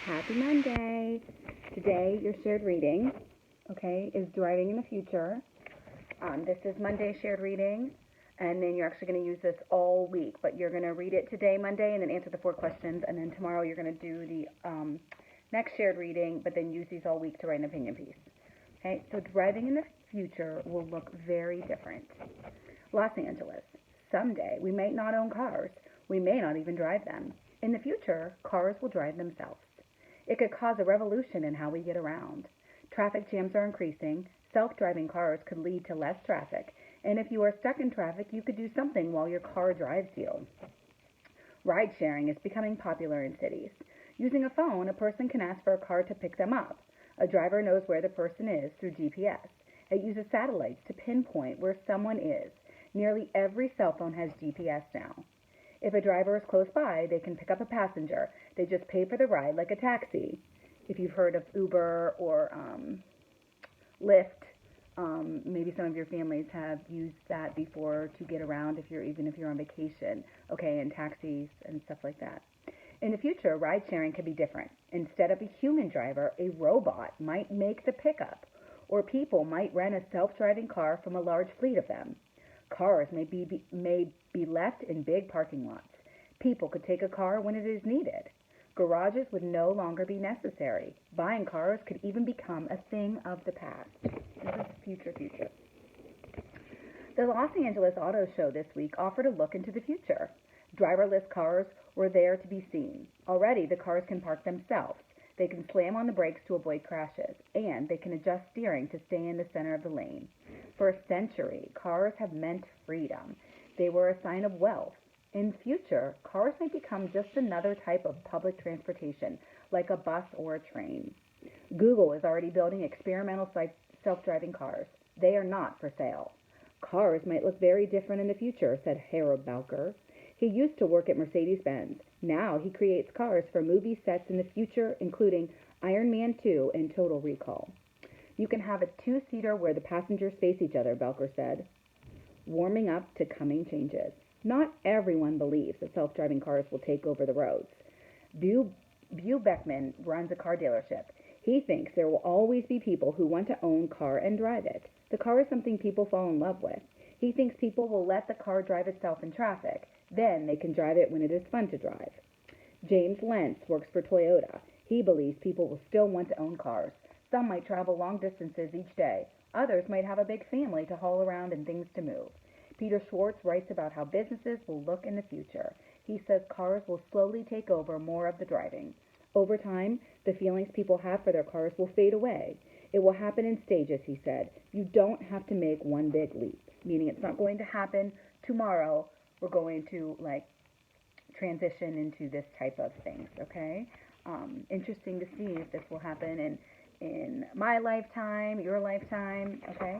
Happy Monday. Today, your shared reading, okay, is Driving in the Future. This is Monday shared reading, and then you're actually going to use this all week, but you're going to read it today, Monday, and then answer the 4 questions, and then tomorrow you're going to do the next shared reading, but then use these all week to write an opinion piece. Okay, so driving in the future will look very different. Los Angeles. Someday, we may not own cars. We may not even drive them. In the future, cars will drive themselves. It could cause a revolution in how we get around. Traffic jams are increasing. Self-driving cars could lead to less traffic. And if you are stuck in traffic, you could do something while your car drives you. Ride sharing is becoming popular in cities. Using a phone, a person can ask for a car to pick them up. A driver knows where the person is through GPS. It uses satellites to pinpoint where someone is. Nearly every cell phone has GPS now. If a driver is close by, they can pick up a passenger. They just pay for the ride like a taxi. If you've heard of Uber or Lyft, maybe some of your families have used that before to get around even if you're on vacation, okay, and taxis and stuff like that. In the future, ride sharing could be different. Instead of a human driver, a robot might make the pickup, or people might rent a self-driving car from a large fleet of them. Cars may be left in big parking lots. People could take a car when it is needed. Garages would no longer be necessary. Buying cars could even become a thing of the past. This is future. The Los Angeles Auto Show this week offered a look into the future. Driverless cars were there to be seen. Already, the cars can park themselves. They can slam on the brakes to avoid crashes, and they can adjust steering to stay in the center of the lane. For a century, cars have meant freedom. They were a sign of wealth. In future, cars may become just another type of public transportation, like a bus or a train. Google is already building experimental self-driving cars. They are not for sale. Cars might look very different in the future, said Harold Belker. He used to work at Mercedes-Benz. Now he creates cars for movie sets in the future, including Iron Man 2 and Total Recall. You can have a two-seater where the passengers face each other, Belker said. Warming up to coming changes. Not everyone believes that self-driving cars will take over the roads. Beau Beckman runs a car dealership. He thinks there will always be people who want to own a car and drive it. The car is something people fall in love with. He thinks people will let the car drive itself in traffic. Then they can drive it when it is fun to drive. James Lentz works for Toyota. He believes people will still want to own cars. Some might travel long distances each day. Others might have a big family to haul around and things to move. Peter Schwartz writes about how businesses will look in the future. He says cars will slowly take over more of the driving. Over time, the feelings people have for their cars will fade away. It will happen in stages, he said. You don't have to make one big leap, meaning it's not going to happen tomorrow. We're going to transition into this type of things, okay? Interesting to see if this will happen in my lifetime, your lifetime, okay?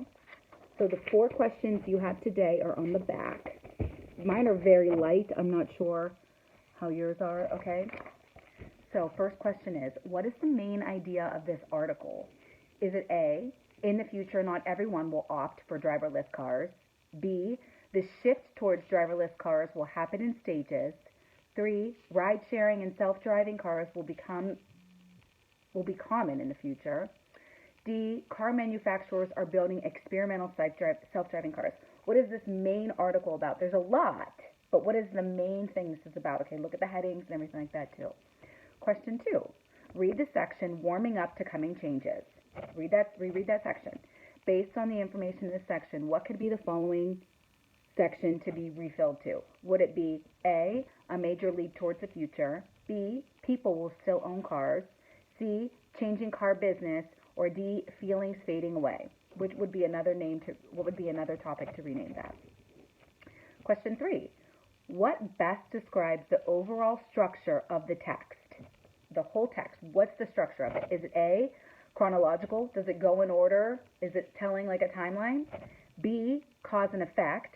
So the 4 questions you have today are on the back. Mine are very light. I'm not sure how yours are, okay? So first question is, what is the main idea of this article? Is it A, in the future not everyone will opt for driverless cars? B, the shift towards driverless cars will happen in stages. 3, ride sharing and self-driving cars will be common in the future. D, car manufacturers are building experimental self-driving cars. What is this main article about? There's a lot, but what is the main thing this is about? Okay, look at the headings and everything like that too. Question 2, read the section Warming Up to Coming Changes. Reread that section. Based on the information in this section, what could be the following section to be refilled to? Would it be A, a major leap towards the future, B, people will still own cars, C, changing car business, or D, feelings fading away? Which would be another topic to rename that? Question 3, what best describes the overall structure of the text? The whole text, what's the structure of it? Is it A, chronological? Does it go in order? Is it telling like a timeline? B, cause and effect?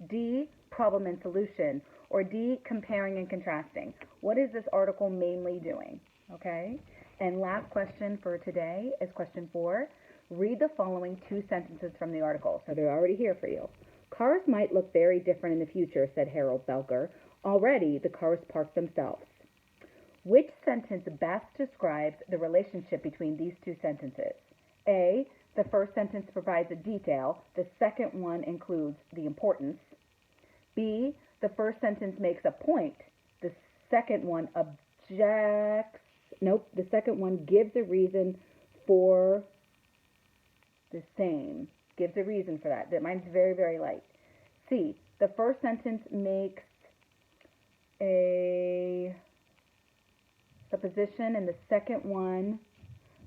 D, problem and solution? Or D, comparing and contrasting? What is this article mainly doing? Okay? And last question for today is question 4. Read the following 2 sentences from the article. So they're already here for you. Cars might look very different in the future, said Harold Belker. Already, the cars park themselves. Which sentence best describes the relationship between these two sentences? A, the first sentence provides a detail. The second one includes the importance. B, the first sentence makes a point. The second one the second one gives a reason for the same. Gives a reason for that. Mine's very, very light. C, the first sentence makes a supposition and the second one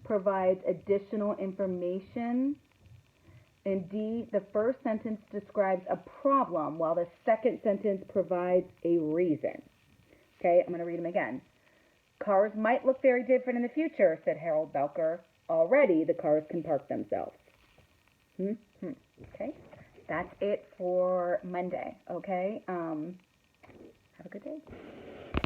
provides additional information. And D, the first sentence describes a problem while the second sentence provides a reason. Okay, I'm going to read them again. Cars might look very different in the future, said Harold Belker. Already the cars can park themselves. Okay, that's it for Monday. Okay, have a good day.